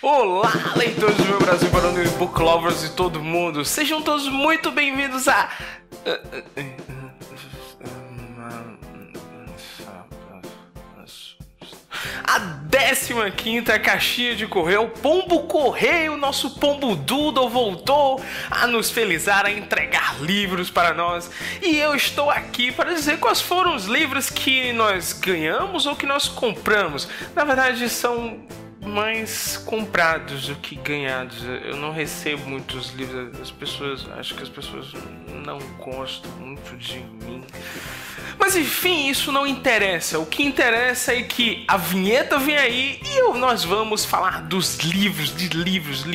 Olá, leitores do meu Brasil, Barão e Book Lovers de todo mundo. Sejam todos muito bem-vindos a... a 15ª caixinha de correio. O Pombo Correio, nosso Pombo Doodle, voltou a nos felizar, a entregar livros para nós. E eu estou aqui para dizer quais foram os livros que nós ganhamos ou que nós compramos. Na verdade, são mais comprados do que ganhados. Eu não recebo muitos livros. Acho que as pessoas não gostam muito de mim. Mas enfim, isso não interessa. O que interessa é que a vinheta vem aí e nós vamos falar dos livros, de livros.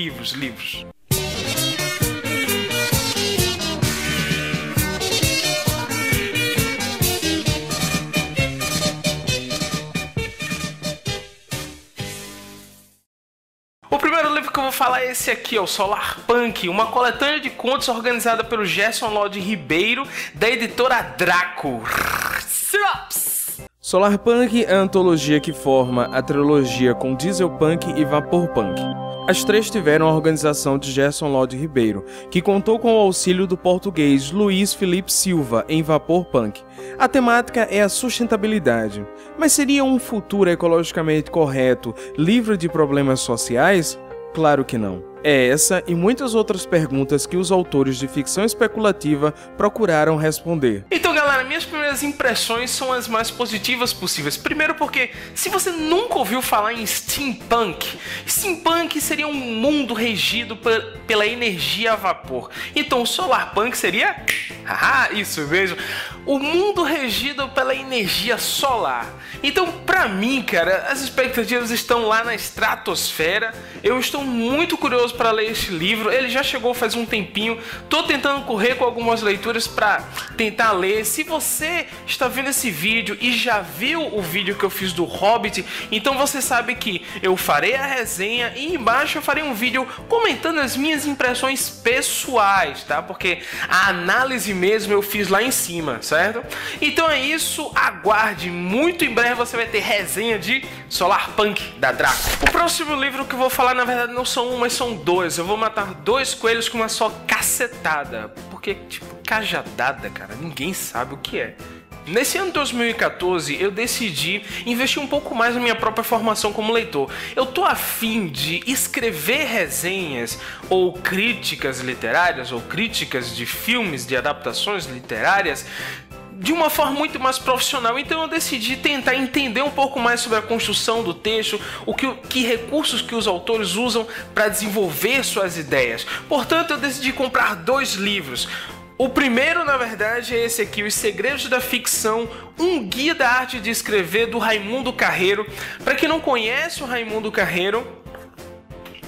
O primeiro livro que eu vou falar é esse aqui, o Solar Punk, uma coletânea de contos organizada pelo Gerson Lodi Ribeiro, da editora Draco. Solar Punk é a antologia que forma a trilogia com Diesel Punk e Vapor Punk. As três tiveram a organização de Gerson Lodi Ribeiro, que contou com o auxílio do português Luiz Felipe Silva em Vapor Punk. A temática é a sustentabilidade, mas seria um futuro ecologicamente correto, livre de problemas sociais? Claro que não. É essa e muitas outras perguntas que os autores de ficção especulativa procuraram responder. Então, galera, minhas primeiras impressões são as mais positivas possíveis. Primeiro porque, se você nunca ouviu falar em steampunk seria um mundo regido pela energia a vapor. Então, o solarpunk seria... isso mesmo. O mundo regido pela energia solar. Então, pra mim, cara, as expectativas estão lá na estratosfera. Eu estou muito curioso para ler este livro. Ele já chegou faz um tempinho. Tô tentando correr com algumas leituras para tentar ler. Se você está vendo esse vídeo e já viu o vídeo que eu fiz do Hobbit, então você sabe que eu farei a resenha e embaixo eu farei um vídeo comentando as minhas impressões pessoais, tá? Porque a análise mesmo eu fiz lá em cima, certo? Então é isso, aguarde. Muito em breve você vai ter resenha de Solar Punk da Draco. O próximo livro que eu vou falar, na verdade, não são um, mas são dois. Eu vou matar dois coelhos com uma só cacetada. Porque, tipo, cajadada, cara, ninguém sabe o que é. Nesse ano de 2014, eu decidi investir um pouco mais na minha própria formação como leitor. Eu tô afim de escrever resenhas ou críticas literárias, ou críticas de filmes, de adaptações literárias, de uma forma muito mais profissional. Então eu decidi tentar entender um pouco mais sobre a construção do texto, que recursos que os autores usam para desenvolver suas ideias. Portanto, eu decidi comprar dois livros. O primeiro, na verdade, é esse aqui, Os Segredos da Ficção, um guia da arte de escrever do Raimundo Carreiro. Para quem não conhece o Raimundo Carreiro,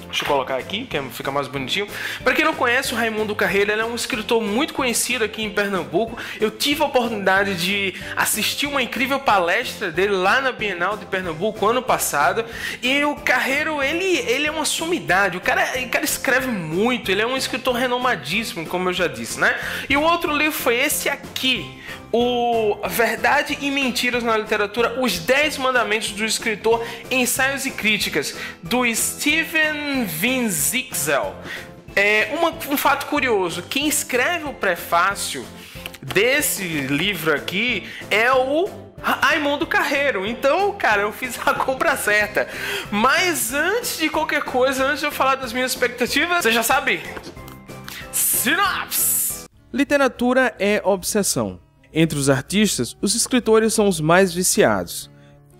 deixa eu colocar aqui, que fica mais bonitinho. Para quem não conhece o Raimundo Carreiro, ele é um escritor muito conhecido aqui em Pernambuco. Eu tive a oportunidade de assistir uma incrível palestra dele lá na Bienal de Pernambuco ano passado. E o Carreiro, ele é uma sumidade. O cara escreve muito, ele é um escritor renomadíssimo, como eu já disse, né? E o outro livro foi esse aqui, o Verdade e Mentiras na Literatura, Os 10 Mandamentos do Escritor, Ensaios e Críticas, do Steven Van Zixel. Um fato curioso, quem escreve o prefácio desse livro aqui é o Raimundo Carreiro. Então, cara, eu fiz a compra certa. Mas antes de qualquer coisa, antes de eu falar das minhas expectativas, você já sabe? Sinopse! Literatura é obsessão. Entre os artistas, os escritores são os mais viciados.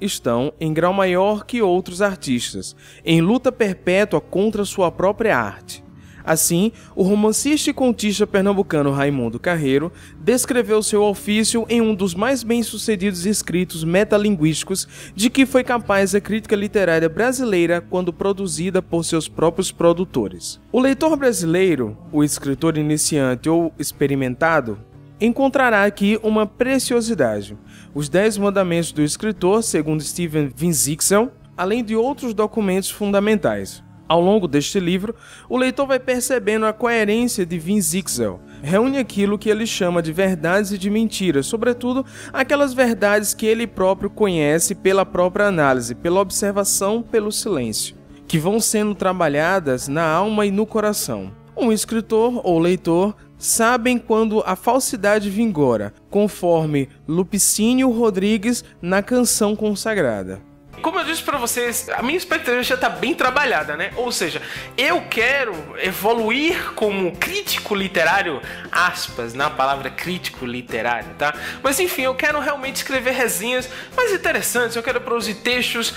Estão, em grau maior que outros artistas, em luta perpétua contra sua própria arte. Assim, o romancista e contista pernambucano Raimundo Carreiro descreveu seu ofício em um dos mais bem-sucedidos escritos metalinguísticos de que foi capaz a crítica literária brasileira quando produzida por seus próprios produtores. O leitor brasileiro, o escritor iniciante ou experimentado, encontrará aqui uma preciosidade, os 10 mandamentos do escritor, segundo Steven Van Zixel, além de outros documentos fundamentais. Ao longo deste livro, o leitor vai percebendo a coerência de Van Zixel. Reúne aquilo que ele chama de verdades e de mentiras, sobretudo aquelas verdades que ele próprio conhece pela própria análise, pela observação, pelo silêncio. que vão sendo trabalhadas na alma e no coração. Um escritor ou leitor sabem quando a falsidade vingora, conforme Lupicínio Rodrigues na canção consagrada. Como eu disse pra vocês, a minha expectativa já tá bem trabalhada, né? Ou seja, eu quero evoluir como crítico literário, aspas, na palavra crítico literário, tá? Mas enfim, eu quero realmente escrever resenhas mais interessantes, eu quero produzir textos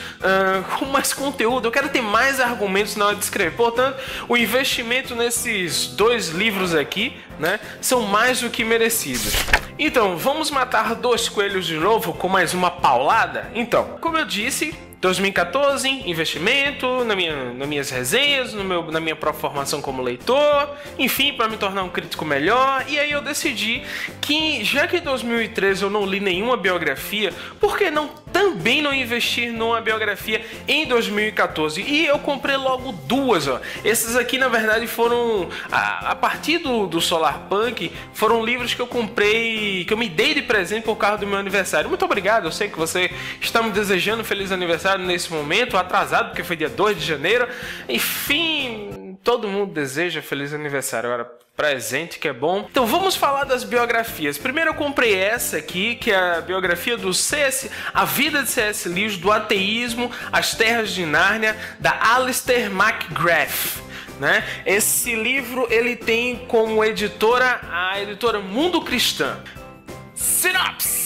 com mais conteúdo, eu quero ter mais argumentos na hora de escrever. Portanto, o investimento nesses 2 livros aqui, né, são mais do que merecidos. Então, vamos matar 2 coelhos de novo com mais uma paulada? Então, como eu disse, 2014, investimento nas minhas resenhas, na minha própria formação como leitor, enfim, para me tornar um crítico melhor. E aí eu decidi que, já que em 2013 eu não li nenhuma biografia, por que não também não investir numa biografia em 2014? E eu comprei logo 2, ó. Esses aqui, na verdade, foram, a partir do Solarpunk, foram livros que eu comprei, que eu me dei de presente por causa do meu aniversário. Muito obrigado, eu sei que você está me desejando feliz aniversário nesse momento, atrasado, porque foi dia 2 de janeiro. Enfim, todo mundo deseja feliz aniversário. Agora, presente que é bom. Então vamos falar das biografias. Primeiro eu comprei essa aqui, que é a biografia do C.S., A Vida de C.S. Lewis, do Ateísmo às Terras de Nárnia, da Alistair McGrath. Né? Esse livro ele tem como editora a editora Mundo Cristã. Sinopse!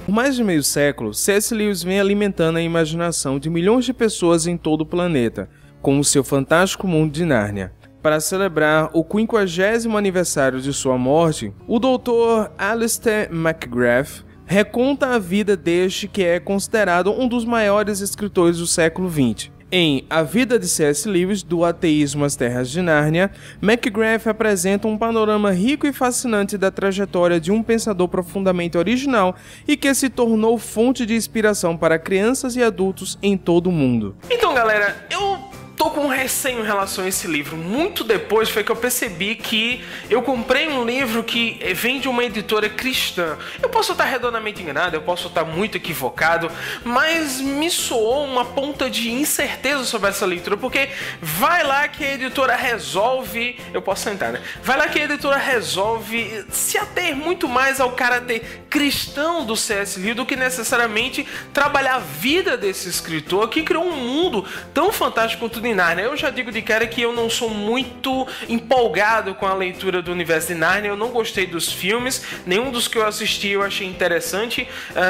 Por mais de meio século, C.S. Lewis vem alimentando a imaginação de milhões de pessoas em todo o planeta, com o seu fantástico mundo de Nárnia. Para celebrar o 50º aniversário de sua morte, o Dr. Alistair McGrath reconta a vida deste que é considerado um dos maiores escritores do século XX. Em A Vida de C.S. Lewis, do Ateísmo às Terras de Nárnia, McGrath apresenta um panorama rico e fascinante da trajetória de um pensador profundamente original e que se tornou fonte de inspiração para crianças e adultos em todo o mundo. Então, galera, eu tô com um receio em relação a esse livro. Muito depois foi que eu percebi que eu comprei um livro que vem de uma editora cristã. Eu posso estar redondamente enganado, eu posso estar muito equivocado, mas me soou uma ponta de incerteza sobre essa leitura, porque vai lá que a editora resolve... Eu posso sentar, né? Vai lá que a editora resolve se ater muito mais ao caráter cristão do C.S. Lewis do que necessariamente trabalhar a vida desse escritor que criou um mundo tão fantástico quanto de Nárnia. Eu já digo de cara que eu não sou muito empolgado com a leitura do universo de Nárnia. Eu não gostei dos filmes, nenhum dos que eu assisti eu achei interessante,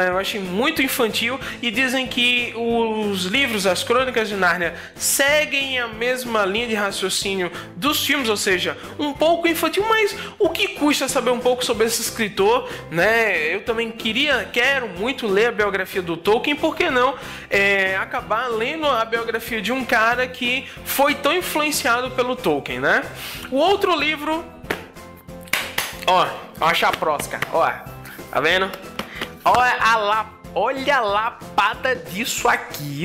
eu achei muito infantil, e dizem que os livros, as crônicas de Nárnia, seguem a mesma linha de raciocínio dos filmes, ou seja, um pouco infantil, mas o que custa saber um pouco sobre esse escritor, né? Eu também quero muito ler a biografia do Tolkien, por que não acabar lendo a biografia de um cara que foi tão influenciado pelo Tolkien, né? O outro livro, ó a chaprosca, ó, tá vendo? Olha a lapada disso aqui.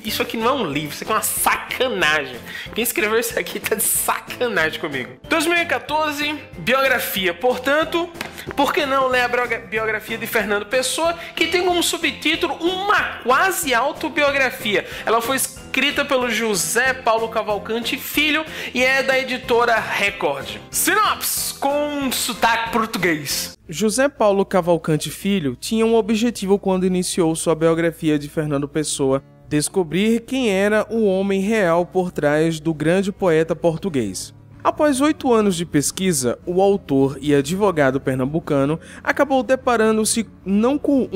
Isso aqui não é um livro, isso aqui é uma sacanagem. Quem escreveu isso aqui tá de sacanagem comigo. 2014, biografia. Portanto, por que não ler a biografia de Fernando Pessoa, que tem como subtítulo uma quase autobiografia. Ela foi escrita pelo José Paulo Cavalcante Filho e é da editora Record. Sinopse com sotaque português. José Paulo Cavalcante Filho tinha um objetivo quando iniciou sua biografia de Fernando Pessoa: descobrir quem era o homem real por trás do grande poeta português. Após 8 anos de pesquisa, o autor e advogado pernambucano acabou deparando-se não com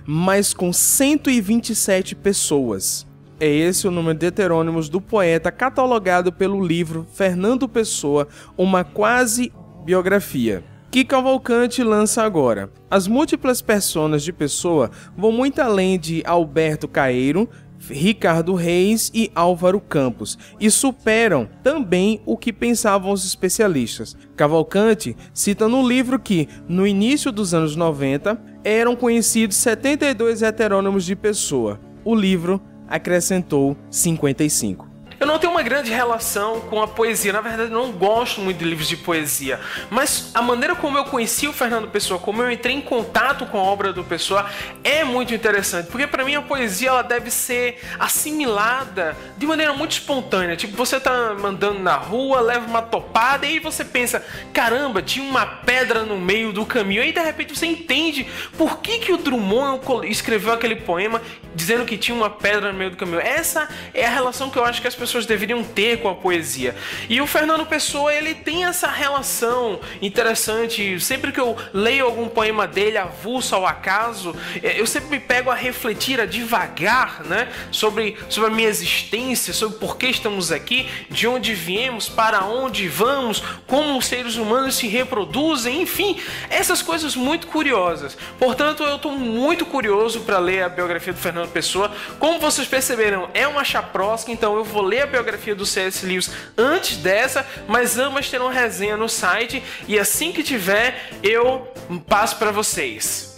mas com 127 pessoas. É esse o número de heterônimos do poeta catalogado pelo livro Fernando Pessoa, uma quase biografia, que Cavalcante lança agora. As múltiplas personas de Pessoa vão muito além de Alberto Caeiro, Ricardo Reis e Álvaro Campos, e superam também o que pensavam os especialistas. Cavalcante cita no livro que, no início dos anos 90, eram conhecidos 72 heterônimos de Pessoa. O livro acrescentou 55. Eu não tenho uma grande relação com a poesia. Na verdade, eu não gosto muito de livros de poesia, mas a maneira como eu conheci o Fernando Pessoa, como eu entrei em contato com a obra do Pessoa, é muito interessante, porque para mim a poesia ela deve ser assimilada de maneira muito espontânea. Tipo, você tá andando na rua, leva uma topada e aí você pensa, caramba, tinha uma pedra no meio do caminho. Aí de repente você entende por que o Drummond escreveu aquele poema dizendo que tinha uma pedra no meio do caminho. Essa é a relação que eu acho que as pessoas deveriam ter com a poesia. E o Fernando Pessoa, ele tem essa relação interessante. Sempre que eu leio algum poema dele, avulso ao acaso, eu sempre me pego a refletir, a divagar, né, sobre a minha existência, sobre por que estamos aqui, de onde viemos, para onde vamos, como os seres humanos se reproduzem, enfim, essas coisas muito curiosas. Portanto, eu estou muito curioso para ler a biografia do Fernando Pessoa. Como vocês perceberam, é uma chaprosca, então eu vou ler a biografia do C.S. Lewis antes dessa, mas ambas terão resenha no site e assim que tiver, eu passo para vocês.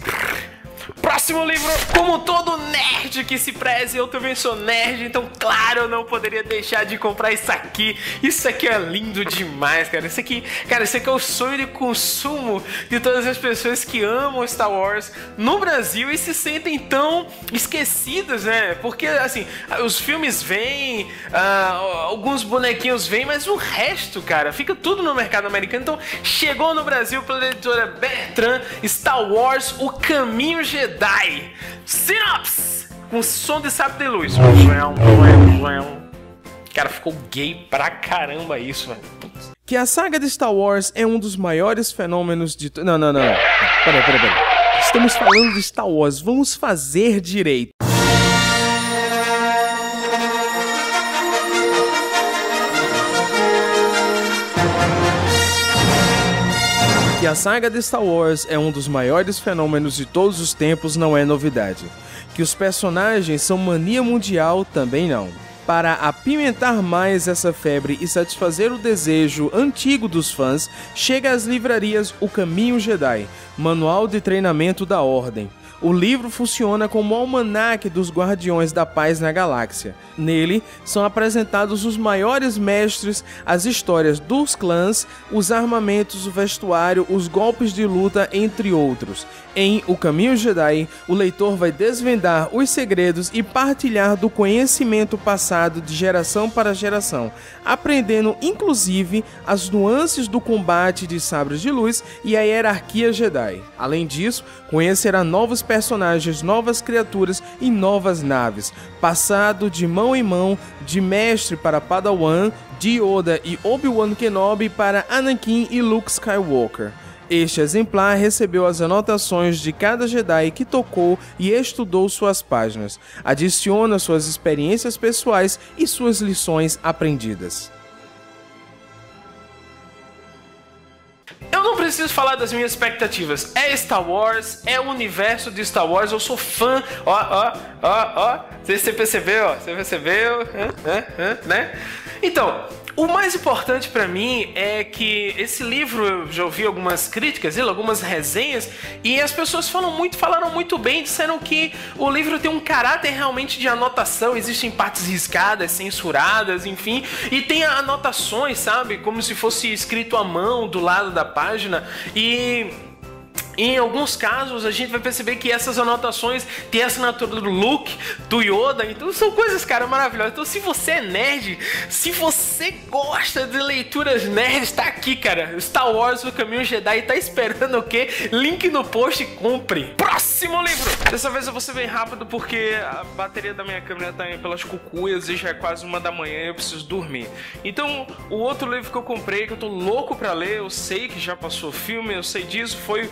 Próximo livro, como todo nerd que se preze, eu também sou nerd, então claro, eu não poderia deixar de comprar isso aqui. Isso aqui é lindo demais, cara. Isso aqui é o sonho de consumo de todas as pessoas que amam Star Wars no Brasil e se sentem tão esquecidas, né? Porque, assim, os filmes vêm, alguns bonequinhos vêm, mas o resto, cara, fica tudo no mercado americano. Então, chegou no Brasil pela editora Bertrand, Star Wars, O Caminho Jedi. Sinopse! Com som de sabre de luz. Cara, ficou gay pra caramba isso, velho. Que a saga de Star Wars é um dos maiores fenômenos de... Não. Peraí. Estamos falando de Star Wars. Vamos fazer direito. Que a saga de Star Wars é um dos maiores fenômenos de todos os tempos não é novidade. Que os personagens são mania mundial também não. Para apimentar mais essa febre e satisfazer o desejo antigo dos fãs, chega às livrarias O Caminho Jedi, Manual de Treinamento da Ordem. O livro funciona como o almanaque dos Guardiões da Paz na Galáxia. Nele são apresentados os maiores mestres, as histórias dos clãs, os armamentos, o vestuário, os golpes de luta, entre outros. Em O Caminho Jedi, o leitor vai desvendar os segredos e partilhar do conhecimento passado de geração para geração, aprendendo inclusive as nuances do combate de sabres de luz e a hierarquia Jedi. Além disso, conhecerá novos personagens, novas criaturas e novas naves, passado de mão em mão, de mestre para Padawan, de Yoda e Obi-Wan Kenobi para Anakin e Luke Skywalker. Este exemplar recebeu as anotações de cada Jedi que tocou e estudou suas páginas, adiciona suas experiências pessoais e suas lições aprendidas. Eu não preciso falar das minhas expectativas. É Star Wars, é o universo de Star Wars, eu sou fã. Ó. Você percebeu, né? Então, o mais importante pra mim é que esse livro, eu já ouvi algumas críticas, algumas resenhas, e as pessoas falaram muito bem, disseram que o livro tem um caráter realmente de anotação, existem partes riscadas, censuradas, enfim, e tem anotações, sabe, como se fosse escrito à mão do lado da página, e em alguns casos a gente vai perceber que essas anotações têm a assinatura do Luke, do Yoda, então são coisas, cara, maravilhosas. Então se você é nerd, se você gosta de leituras nerds, tá aqui, cara, Star Wars, O Caminho Jedi, tá esperando o quê? Link no post e compre. Próximo livro! Dessa vez eu vou ser bem rápido porque a bateria da minha câmera tá pelas cucuias e já é quase 1 da manhã e eu preciso dormir. Então o outro livro que eu comprei, que eu tô louco pra ler, eu sei que já passou o filme, eu sei disso, foi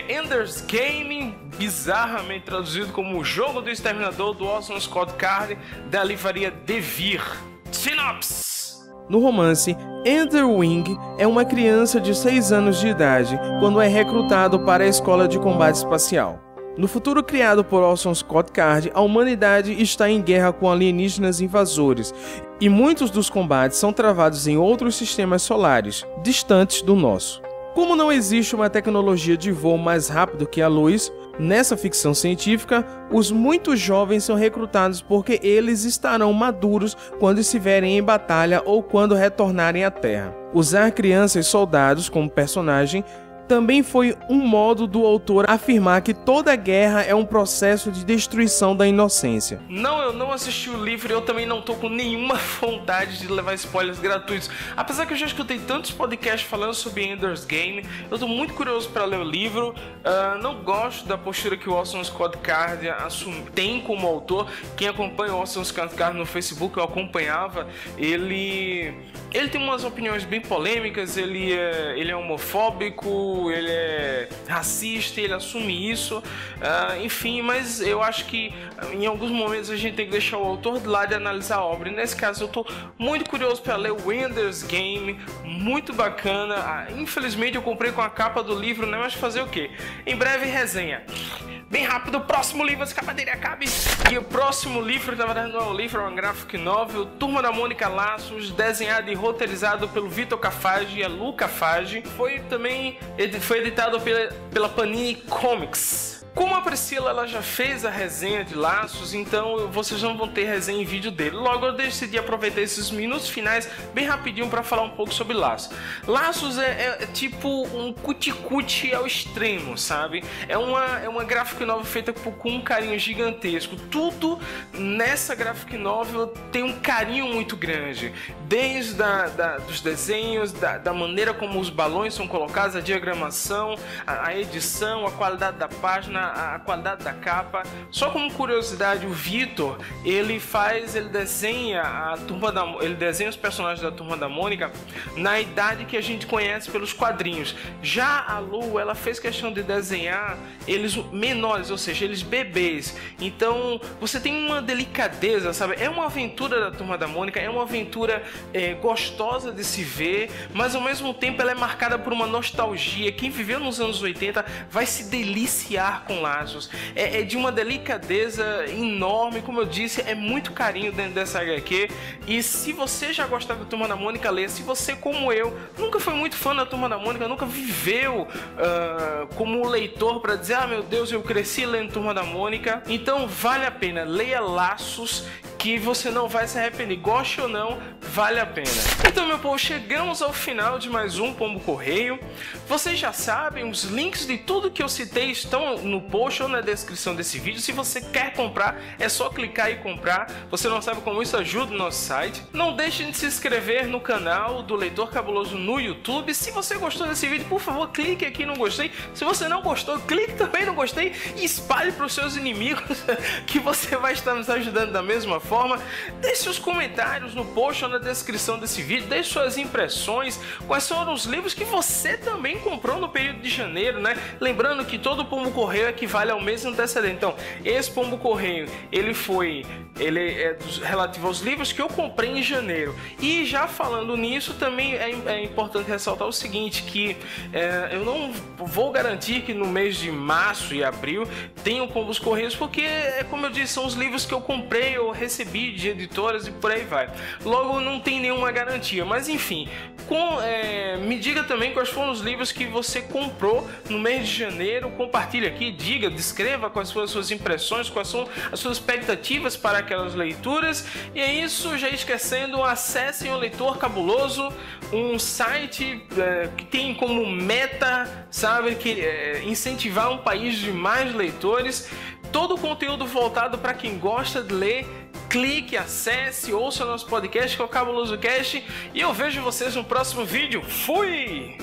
Ender's Game, bizarramente traduzido como O Jogo do Exterminador, do Orson Scott Card, da livraria Devir. Sinopse! No romance, Ender Wing é uma criança de 6 anos de idade quando é recrutado para a escola de combate espacial. No futuro criado por Orson Scott Card, a humanidade está em guerra com alienígenas invasores e muitos dos combates são travados em outros sistemas solares, distantes do nosso. Como não existe uma tecnologia de voo mais rápido que a luz, Nessa ficção científica, os muito jovens são recrutados porque eles estarão maduros quando estiverem em batalha ou quando retornarem à Terra. Usar crianças e soldados como personagem também foi um modo do autor afirmar que toda guerra é um processo de destruição da inocência. Não, eu não assisti o livro e eu também não tô com nenhuma vontade de levar spoilers gratuitos. Apesar que eu já escutei tantos podcasts falando sobre Ender's Game, eu tô muito curioso para ler o livro. Não gosto da postura que o Orson Scott Card tem como autor. Quem acompanha o Orson Scott Card no Facebook, eu acompanhava, ele tem umas opiniões bem polêmicas, ele é homofóbico, ele é racista, ele assume isso, enfim, mas eu acho que em alguns momentos a gente tem que deixar o autor de lado e analisar a obra. E nesse caso eu tô muito curioso para ler o Ender's Game, muito bacana. Infelizmente eu comprei com a capa do livro, né? Mas fazer o quê? Em breve resenha. Bem rápido, o próximo livro, essa capa dele acabe. E o próximo livro, na verdade não é um livro, é uma graphic novel, Turma da Mônica Laços, desenhado e roteirizado pelo Vitor Cafage e a Lu Cafage. Foi editado pela Panini Comics. Como a Priscila ela já fez a resenha de Laços, então vocês não vão ter resenha em vídeo dele. Logo eu decidi aproveitar esses minutos finais bem rapidinho para falar um pouco sobre Laços. Laços é tipo um cuti-cuti ao extremo, sabe? É uma graphic novel feita com um carinho gigantesco. Tudo nessa graphic novel tem um carinho muito grande. Desde dos desenhos, da maneira como os balões são colocados, a diagramação, a edição, a qualidade da página, a qualidade da capa. Só como curiosidade, o Vitor, ele desenha os personagens da Turma da Mônica na idade que a gente conhece pelos quadrinhos. Já a Lu, ela fez questão de desenhar eles menores, ou seja, eles bebês. Então, você tem uma delicadeza, sabe? É uma aventura da Turma da Mônica, é uma aventura gostosa de se ver, mas ao mesmo tempo ela é marcada por uma nostalgia. Quem viveu nos anos 80 vai se deliciar com Laços. É de uma delicadeza enorme, como eu disse, é muito carinho dentro dessa HQ. E se você já gostava da Turma da Mônica, leia. Se você, como eu, nunca foi muito fã da Turma da Mônica, nunca viveu como leitor para dizer, ah, meu Deus, eu cresci lendo Turma da Mônica, então vale a pena, leia Laços, que você não vai se arrepender, goste ou não, vale a pena. Então, meu povo, chegamos ao final de mais um Pombo Correio. Vocês já sabem, os links de tudo que eu citei estão no post ou na descrição desse vídeo. Se você quer comprar, é só clicar e comprar. Você não sabe como isso ajuda o nosso site. Não deixem de se inscrever no canal do Leitor Cabuloso no YouTube. Se você gostou desse vídeo, por favor, clique aqui no gostei. Se você não gostou, clique também no gostei e espalhe para os seus inimigos que você vai estar nos ajudando da mesma forma. Deixe os comentários no post ou na descrição desse vídeo, deixe suas impressões, quais foram os livros que você também comprou no período de janeiro, né? Lembrando que todo Pombo Correio equivale ao mês antecedente. Então, esse Pombo Correio, ele é relativo aos livros que eu comprei em janeiro. E já falando nisso, também é importante ressaltar o seguinte, que eu não vou garantir que no mês de março e abril tenham Pombos Correios, porque, como eu disse, são os livros que eu comprei ou recebi de editoras e por aí vai. Logo, não tem nenhuma garantia, mas enfim, me diga também quais foram os livros que você comprou no mês de janeiro. Compartilhe aqui, descreva quais foram as suas impressões, quais são as suas expectativas para aquelas leituras. E é isso, já esquecendo, acessem o Leitor Cabuloso, um site que tem como meta, sabe, incentivar um país de mais leitores. Todo o conteúdo voltado para quem gosta de ler. Clique, acesse, ouça nosso podcast, que é o Cabuloso Cast, e eu vejo vocês no próximo vídeo. Fui!